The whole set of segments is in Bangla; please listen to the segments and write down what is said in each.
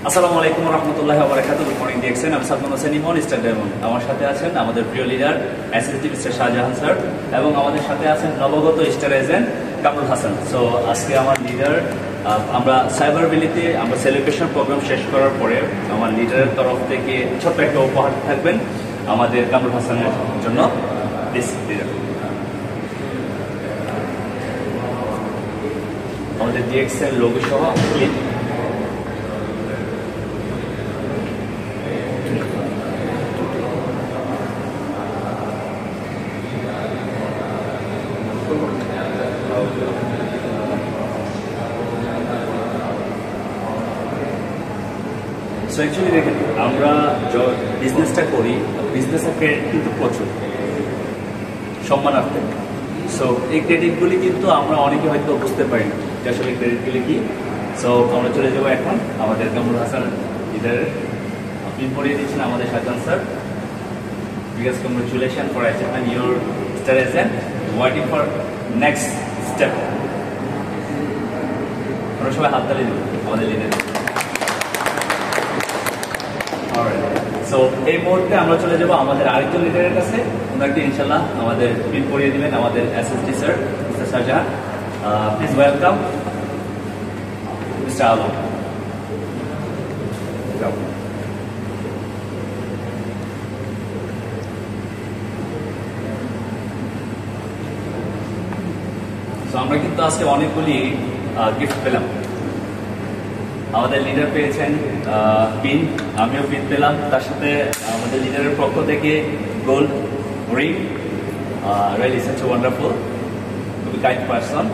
আসসালামু আলাইকুম রহমতুল্লাহি ওয়া বারাকাতুহু। Good morning DXN. আমি সালমান হোসেন ইমন, স্টার ডায়মন্ড। আমার সাথে আছেন আমাদের প্রিয় leader SSD mister Shahjahan sir, এবং আমাদের সাথে আছেন নবগত star agent Kamrul Hasan. So আজকে আমার লিডার, আমরা সাইবার ভ্যালিতে আমরা সেলিব্রেশন প্রোগ্রাম শেষ করার পরে আমার লিডারের তরফ থেকে ছোট্ট একটা উপহার থাকবেন আমাদের কামরুল হাসানের জন্য। প্লিজ লিডার, আমাদের ডিএক্সএন লোগো সহ প্লিজ। সো অ্যাকচুয়ালি দেখেন, আমরা বিজনেসটা করি, বিজনেসের ক্রেডিট কিন্তু প্রচুর সম্মানার্থে। সো এই ক্রেডিটগুলি কিন্তু আমরা অনেকে হয়তো বুঝতে পারি না যে আসলে ক্রেডিটগুলি কি। সো আমরা চলে যাবো এখন আমাদের কামরুল হাসান লিডারের। আপনি পড়িয়ে দিচ্ছেন আমাদের Shahjahan sir. Biggest congratulation for achievement your star agent, waiting for next step. আমরা সবাই হাততালি দেব আমাদের লিডার। সো এই মুহূর্তে আমরা চলে যাবো আমাদের আরেকজন লিডারের কাছে। ওনাকে ইনশাল্লাহ আমাদের পিন পড়িয়ে দিবেন আমাদের SSD sir, mister Shahjahan. Please welcome mister Alam. So আমরা কিন্তু আজকে অনেকগুলি গিফট পেলাম। আমাদের লিডার পেয়েছেন পিন, আমিও পিন পেলাম। তার সাথে আমাদের লিডারের পক্ষ থেকে gold ring. Really such a wonderful, খুবই কাইন্ড পারসন।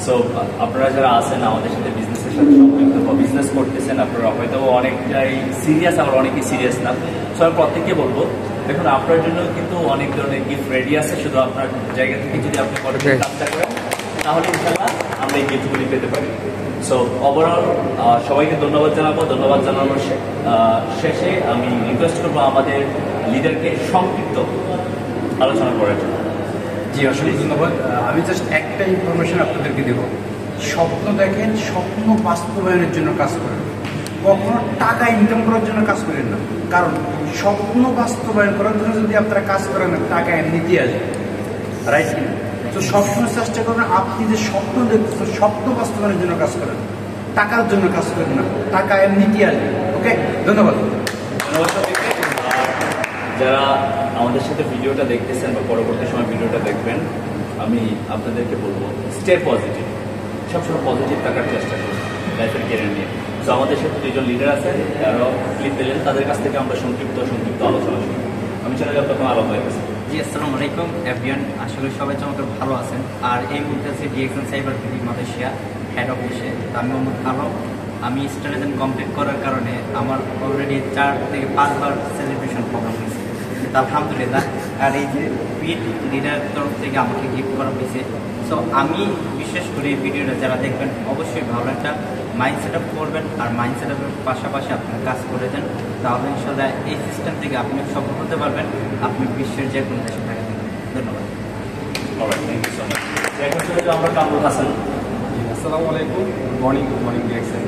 সো আপনারা যারা আছেন আমাদের সাথে বিজনেসের সাথে সম্পৃক্ত বা বিজনেস করতেছেন, আপনারা হয়তো অনেকটাই সিরিয়াস, আবার অনেকেই সিরিয়াস না। সো আমি প্রত্যেককে বলবো, দেখুন আপনার জন্য কিন্তু অনেক ধরনের গিফট রেডি আছে। শুধু আপনার জায়গা থেকে যদি আপনি কাজটা করেন তাহলে ইনশাল্লাহ আমরা এই গিফটগুলি পেতে পারি। সো ওভারঅল সবাইকে ধন্যবাদ জানাবো। ধন্যবাদ জানানোর শেষে আমি রিকোয়েস্ট করবো আমাদের লিডারকে সংক্ষিপ্ত আলোচনা করার জন্য। জি, আসলে ধন্যবাদ। আমি জাস্ট একটা ইনফরমেশন আপনাদেরকে দেব। স্বপ্ন দেখেন, স্বপ্ন বাস্তবায়নের জন্য কাজ করেন, কখনো টাকা ইনকাম করার জন্য কাজ করেন না। কারণ স্বপ্ন বাস্তবায়ন করার জন্য যদি আপনারা কাজ করেন না, টাকা এমনিতেই আসবে, রাইট কিনা? তো সবসময় চেষ্টা করবেন আপনি যে স্বপ্ন দেখতেছেন, স্বপ্ন বাস্তবায়নের জন্য কাজ করেন, টাকার জন্য কাজ করেন না। টাকা এমনিতেই আসবে। ওকে, ধন্যবাদ। ধন্যবাদ সবাইকে। যারা আমাদের সাথে ভিডিওটা দেখতেছেন বা পরবর্তী সময় ভিডিওটা দেখবেন, আমি আপনাদেরকে বলবো স্টে পজিটিভ, সবসময় পজিটিভ থাকার চেষ্টা করুন লাইফের কেরিয়ার নিয়ে। তো আমাদের সাথে দুজন লিডার আছেন, যারা ক্লিপ পেলেন, তাদের কাছ থেকে আমরা সংক্ষিপ্ত আলোচনা শুনি। আমি চলে যাব তখন আলো হয়ে গেছে। জি, আসসালামু আলাইকুম এভরিওয়ান। আসলে সবাই চমৎকার ভালো আছেন। আর এই মুহূর্তে আছে DXN cyber valley Malaysia head অফিসে। আমি মোহাম্মদ আলম। আমি স্টার এজেন্ট কমপ্লিট করার কারণে আমার অলরেডি 4 থেকে 5 বার সেলিব্রেশন প্রোগ্রাম হয়েছে, আলহামদুলিল্লাহ। আর এই যে পিট লিডার তরফ থেকে আমাকে গিফট করা হয়েছে। সো আমি বিশেষ করে এই ভিডিওটা যারা দেখবেন অবশ্যই ভালো একটা মাইন্ড সেট আপ করবেন, আর মাইন্ড সেট আপের পাশাপাশি আপনার কাজ করে দেন, তাহলে ইনশাল্লাহ এই সিস্টেম থেকে আপনি সফল হতে পারবেন, আপনি বিশ্বের যে কোনো দেশে থাকবেন। ধন্যবাদ। Thank you so much. এখন চলে যাবো আমরা কামরুল হাসান। আসসালামু আলাইকুম, গুড মর্নিং ডিএক্সএন।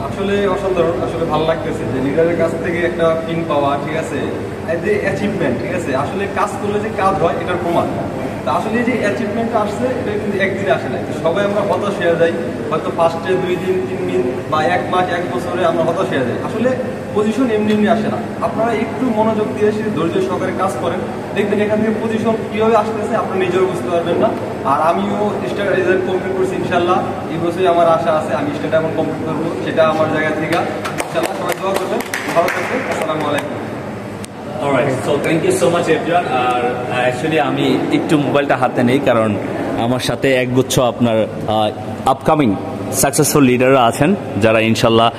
আসলে অসাধারণ, আসলে ভালো লাগতেছে যে লিডারের কাছ থেকে একটা পিন পাওয়া, ঠিক আছে, যে অ্যাচিভমেন্ট, ঠিক আছে। আসলে কাজ করলে যে কাজ হয় এটার প্রমাণ। তা আসলে যে অ্যাচিভমেন্টটা আসছে এটা কিন্তু একদিনে আসে না। সবাই আমরা হতাশ হয়ে যাই, হয়তো ফার্স্টে 2 দিন 3 দিন বা 1 মাস 1 বছরে আমরা হতাশ হয়ে যাই। আসলে পজিশন এমনি আসে না। আপনারা একটু মনোযোগ দিয়ে এসে ধৈর্য সহকারে কাজ করেন, দেখবেন এখান থেকে পজিশন কীভাবে আসতেছে আপনি নিজেও বুঝতে পারবেন না। আর আমিও স্টার এজেন্ট কমপ্লিট করছি ইনশাল্লাহ। এই বছরই আমার আশা আছে আমি স্টার ডায়মন্ড কমপ্লিট করবো, সেটা আমার জায়গা থেকে। ইনশাল্লাহ সবাই দোয়া করবেন, ভালো থাকবেন। আসসালামু আলাইকুম। Alright, so thank you so much everyone. আর অ্যাকচুয়ালি আমি একটু মোবাইলটা হাতে নেই, কারণ আমার সাথে একগুচ্ছ আপনার আপকামিং সাকসেসফুল লিডাররা আছেন, যারা ইনশাল্লাহ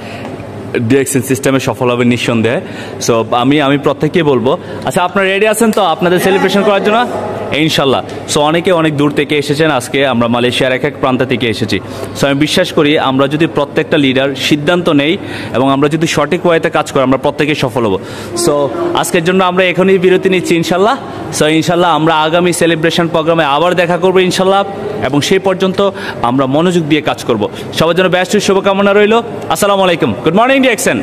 ডিএক্সএন সিস্টেমে সফল হবে নিঃসন্দেহে। সো আমি প্রত্যেককেই বলবো, আচ্ছা আপনারা রেডি আছেন তো আপনাদের সেলিব্রেশন করার জন্য? ইনশাল্লাহ। সো অনেকে অনেক দূর থেকে এসেছেন, আজকে আমরা মালয়েশিয়ার এক এক প্রান্ত থেকে এসেছি। সো আমি বিশ্বাস করি আমরা যদি প্রত্যেকটা লিডার সিদ্ধান্ত নেই এবং আমরা যদি সঠিক ওয়েতে কাজ করি আমরা প্রত্যেকে সফল হব। সো আজকের জন্য আমরা এখনই বিরতি নিচ্ছি ইনশাল্লাহ। সো ইনশাল্লাহ আমরা আগামী সেলিব্রেশন প্রোগ্রামে আবার দেখা করবো ইনশাল্লাহ, এবং সেই পর্যন্ত আমরা মনোযোগ দিয়ে কাজ করব। সবার জন্য ব্যস্ত শুভকামনা রইল। আসসালামু আলাইকুম। Good morning DXN.